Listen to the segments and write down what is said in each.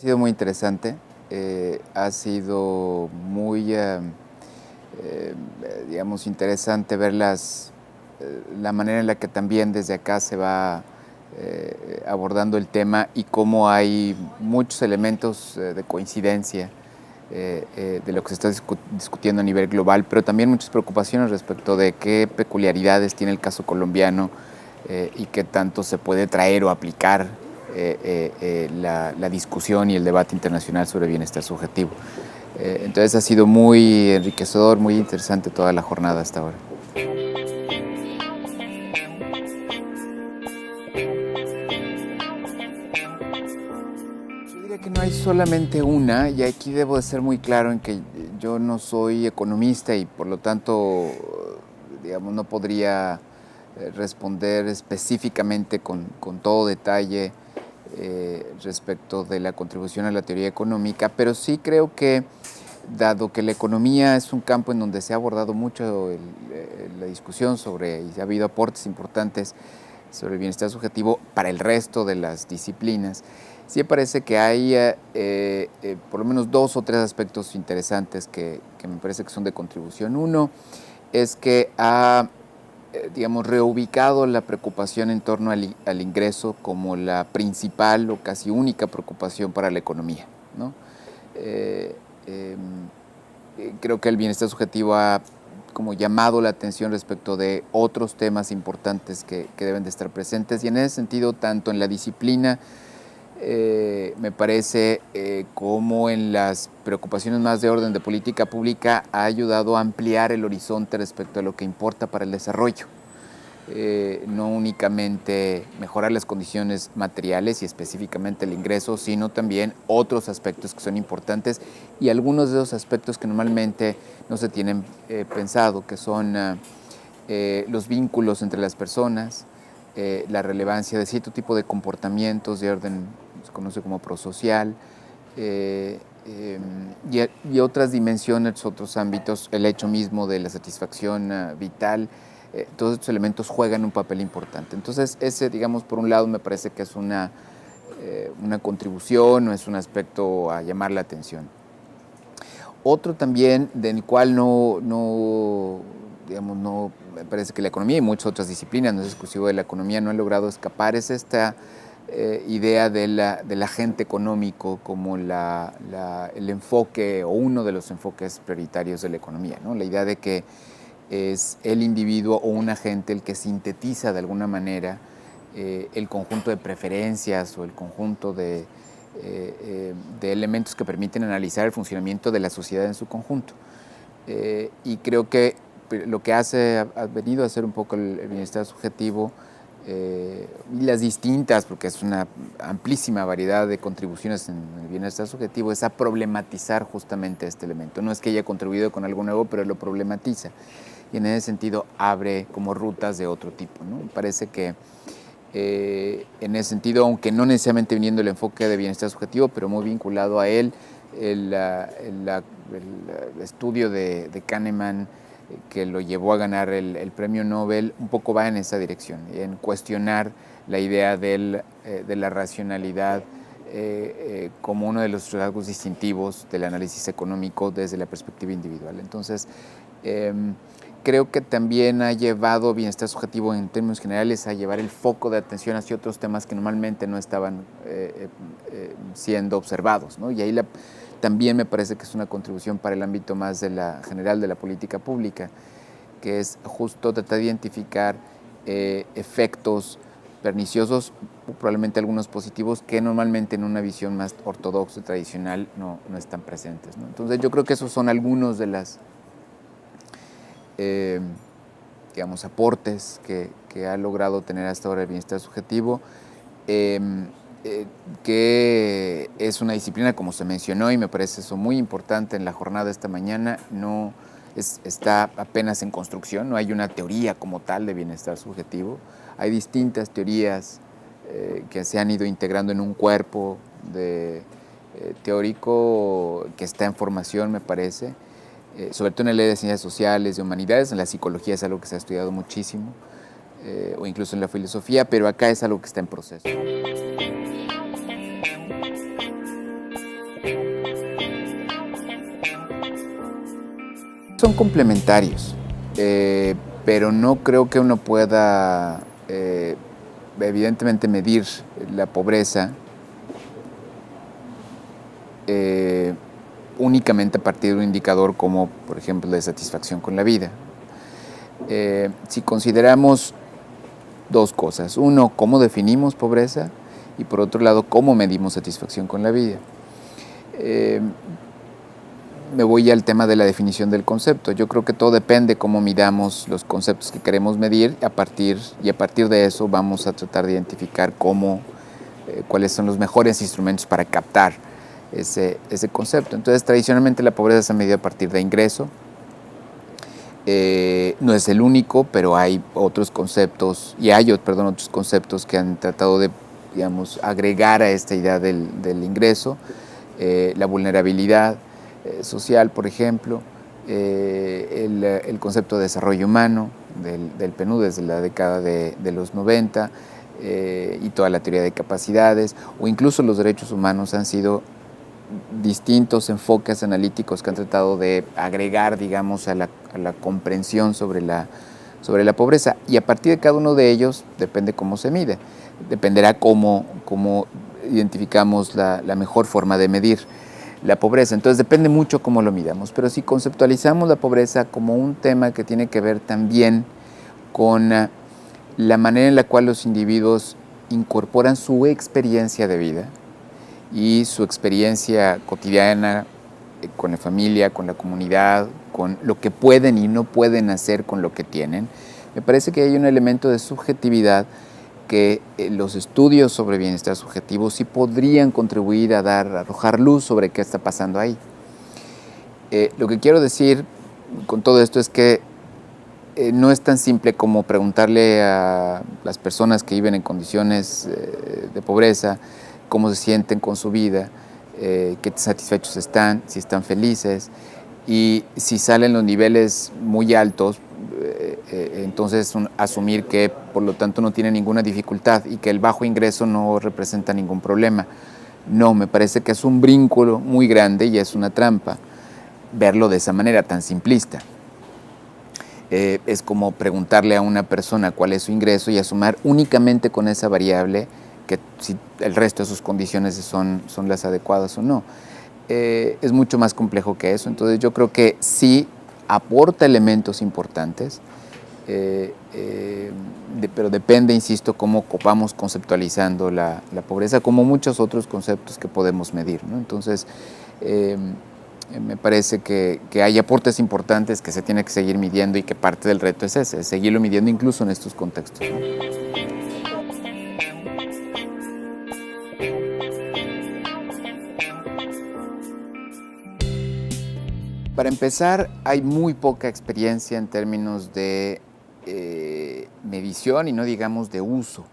Ha sido muy interesante, ha sido muy, digamos, interesante ver la manera en la que también desde acá se va abordando el tema y cómo hay muchos elementos de coincidencia de lo que se está discutiendo a nivel global, pero también muchas preocupaciones respecto de qué peculiaridades tiene el caso colombiano y qué tanto se puede traer o aplicar la discusión y el debate internacional sobre bienestar subjetivo. Entonces ha sido muy enriquecedor, muy interesante toda la jornada hasta ahora. Yo diría que no hay solamente una, y aquí debo de ser muy claro en que yo no soy economista y por lo tanto, digamos, no podría responder específicamente con todo detalle respecto de la contribución a la teoría económica, pero sí creo que, dado que la economía es un campo en donde se ha abordado mucho la discusión sobre, y ha habido aportes importantes sobre el bienestar subjetivo para el resto de las disciplinas, sí me parece que hay por lo menos dos o tres aspectos interesantes que me parece que son de contribución. Uno es que ha, digamos, reubicado la preocupación en torno al ingreso como la principal o casi única preocupación para la economía, ¿no? Eh, em, Creo que el bienestar subjetivo ha como llamado la atención respecto de otros temas importantes que deben de estar presentes y en ese sentido, tanto en la disciplina, me parece, como en las preocupaciones más de orden de política pública, ha ayudado a ampliar el horizonte respecto a lo que importa para el desarrollo. No únicamente mejorar las condiciones materiales y específicamente el ingreso, sino también otros aspectos que son importantes y algunos de esos aspectos que normalmente no se tienen pensado, que son los vínculos entre las personas, la relevancia de cierto tipo de comportamientos de orden, se conoce como prosocial, eh, y otras dimensiones, otros ámbitos, el hecho mismo de la satisfacción vital, todos estos elementos juegan un papel importante. Entonces, ese, digamos, por un lado me parece que es una contribución o es un aspecto a llamar la atención. Otro también del cual digamos, no, me parece que la economía y muchas otras disciplinas, no es exclusivo de la economía, no han logrado escapar, es esta idea del agente económico como el enfoque o uno de los enfoques prioritarios de la economía, ¿no? La idea de que es el individuo o un agente el que sintetiza de alguna manera el conjunto de preferencias o el conjunto de elementos que permiten analizar el funcionamiento de la sociedad en su conjunto. Y creo que lo que ha venido a hacer un poco el bienestar subjetivo y las distintas, porque es una amplísima variedad de contribuciones en el bienestar subjetivo, es a problematizar justamente este elemento. No es que haya contribuido con algo nuevo, pero lo problematiza. Y en ese sentido abre como rutas de otro tipo, ¿no? Parece que en ese sentido, aunque no necesariamente viniendo el enfoque de bienestar subjetivo, pero muy vinculado a él, el estudio de Kahneman que lo llevó a ganar el premio Nobel, un poco va en esa dirección, en cuestionar la idea de la racionalidad como uno de los rasgos distintivos del análisis económico desde la perspectiva individual. Entonces, creo que también ha llevado bienestar subjetivo en términos generales a llevar el foco de atención hacia otros temas que normalmente no estaban siendo observados, ¿no? Y ahí también me parece que es una contribución para el ámbito más general de la política pública, que es justo tratar de identificar efectos perniciosos, probablemente algunos positivos, que normalmente en una visión más ortodoxa, tradicional, no están presentes, ¿no? Entonces yo creo que esos son algunos de las digamos, aportes que ha logrado tener hasta ahora el bienestar subjetivo, que es una disciplina, como se mencionó, y me parece eso muy importante en la jornada de esta mañana, no está apenas en construcción, no hay una teoría como tal de bienestar subjetivo, hay distintas teorías que se han ido integrando en un cuerpo teórico que está en formación, me parece, sobre todo en el área de ciencias sociales, de humanidades, en la psicología es algo que se ha estudiado muchísimo, o incluso en la filosofía, pero acá es algo que está en proceso. Son complementarios, pero no creo que uno pueda, evidentemente, medir la pobreza únicamente a partir de un indicador como, por ejemplo, de satisfacción con la vida. Si consideramos dos cosas. Uno, cómo definimos pobreza y por otro lado, cómo medimos satisfacción con la vida. Me voy al tema de la definición del concepto. Yo creo que todo depende cómo midamos los conceptos que queremos medir y a partir de eso vamos a tratar de identificar cuáles son los mejores instrumentos para captar ese concepto. Entonces, tradicionalmente la pobreza se ha medido a partir de ingreso. No es el único, pero hay otros conceptos, otros conceptos que han tratado de, digamos, agregar a esta idea del ingreso, la vulnerabilidad social, por ejemplo, el concepto de desarrollo humano del PNUD desde la década de los 90 y toda la teoría de capacidades, o incluso los derechos humanos han sido distintos enfoques analíticos que han tratado de agregar, digamos, a la comprensión sobre la pobreza. Y a partir de cada uno de ellos depende cómo se mide, dependerá cómo identificamos la mejor forma de medir la pobreza. Entonces depende mucho cómo lo midamos. Pero si conceptualizamos la pobreza como un tema que tiene que ver también con la manera en la cual los individuos incorporan su experiencia de vida y su experiencia cotidiana con la familia, con la comunidad, con lo que pueden y no pueden hacer con lo que tienen, me parece que hay un elemento de subjetividad que los estudios sobre bienestar subjetivo sí podrían contribuir a arrojar luz sobre qué está pasando ahí. Lo que quiero decir con todo esto es que no es tan simple como preguntarle a las personas que viven en condiciones de pobreza cómo se sienten con su vida, qué satisfechos están, si están felices, y si salen los niveles muy altos, entonces asumir que por lo tanto no tiene ninguna dificultad y que el bajo ingreso no representa ningún problema. No, me parece que es un brinco muy grande y es una trampa verlo de esa manera tan simplista. Es como preguntarle a una persona cuál es su ingreso y asumir únicamente con esa variable que si el resto de sus condiciones son las adecuadas o no. Es mucho más complejo que eso, entonces yo creo que sí aporta elementos importantes, pero depende, insisto, cómo vamos conceptualizando la pobreza, como muchos otros conceptos que podemos medir, ¿no? Entonces, me parece que hay aportes importantes que se tiene que seguir midiendo y que parte del reto es ese, es seguirlo midiendo incluso en estos contextos, ¿no? Para empezar, hay muy poca experiencia en términos de medición y no digamos de uso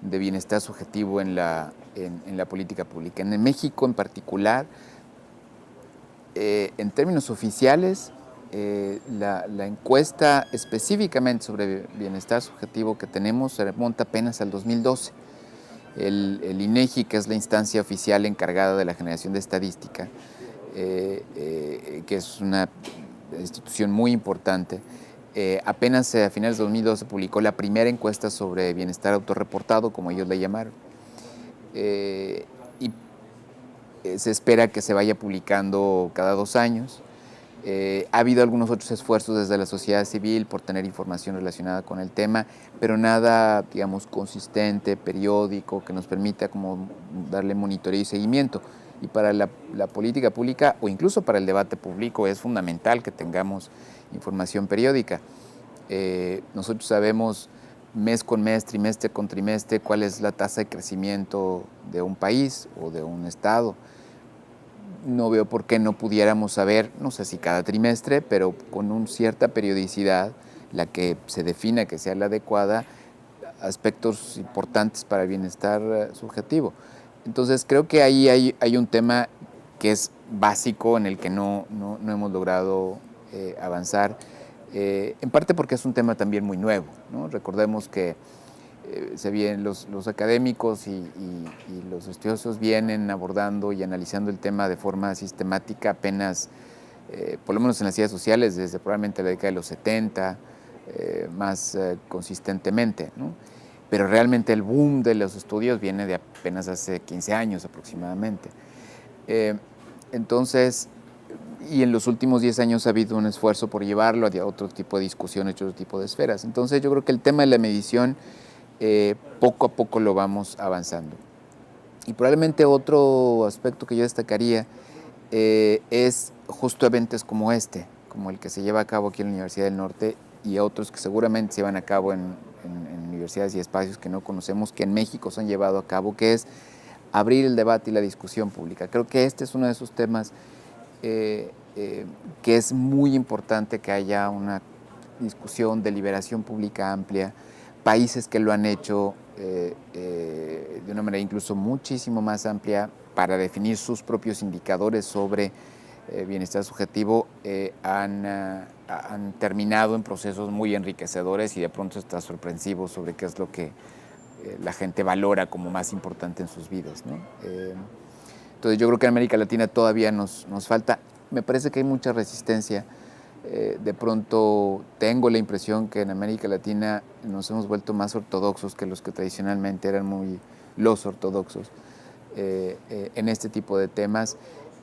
de bienestar subjetivo en la política pública. En México en particular, en términos oficiales, la encuesta específicamente sobre bienestar subjetivo que tenemos se remonta apenas al 2012. El INEGI, que es la instancia oficial encargada de la generación de estadística, que es una institución muy importante, apenas a finales de 2012 publicó la primera encuesta sobre bienestar autorreportado, como ellos le llamaron, y se espera que se vaya publicando cada 2 años. Ha habido algunos otros esfuerzos desde la sociedad civil por tener información relacionada con el tema, pero nada, digamos, consistente, periódico, que nos permita como darle monitoreo y seguimiento. Y para la política pública o incluso para el debate público es fundamental que tengamos información periódica. Nosotros sabemos mes con mes, trimestre con trimestre, cuál es la tasa de crecimiento de un país o de un estado. No veo por qué no pudiéramos saber, no sé si cada trimestre, pero con una cierta periodicidad, la que se defina que sea la adecuada, aspectos importantes para el bienestar subjetivo. Entonces creo que ahí hay un tema que es básico en el que no hemos logrado avanzar, en parte porque es un tema también muy nuevo, ¿no? Recordemos que los académicos y los estudiosos vienen abordando y analizando el tema de forma sistemática apenas por lo menos en las ciencias sociales, desde probablemente la década de los 70, más consistentemente, ¿no? Pero realmente el boom de los estudios viene de apenas hace 15 años aproximadamente. Eh, entonces, y en los últimos 10 años ha habido un esfuerzo por llevarlo a otro tipo de discusiones, otro tipo de esferas. Entonces yo creo que el tema de la medición poco a poco lo vamos avanzando. Y probablemente otro aspecto que yo destacaría es justo eventos como este, como el que se lleva a cabo aquí en la Universidad del Norte y otros que seguramente se llevan a cabo en universidades y espacios que no conocemos, que en México se han llevado a cabo, que es abrir el debate y la discusión pública. Creo que este es uno de esos temas que es muy importante que haya una discusión, deliberación pública amplia, países que lo han hecho de una manera incluso muchísimo más amplia para definir sus propios indicadores sobre bienestar subjetivo, han terminado en procesos muy enriquecedores y de pronto está sorpresivo sobre qué es lo que la gente valora como más importante en sus vidas, ¿no? Entonces yo creo que en América Latina todavía nos falta, me parece que hay mucha resistencia. De pronto tengo la impresión que en América Latina nos hemos vuelto más ortodoxos que los que tradicionalmente eran muy los ortodoxos en este tipo de temas.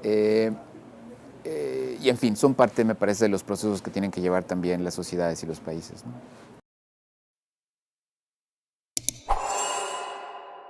Y en fin, son parte, me parece, de los procesos que tienen que llevar también las sociedades y los países, ¿no?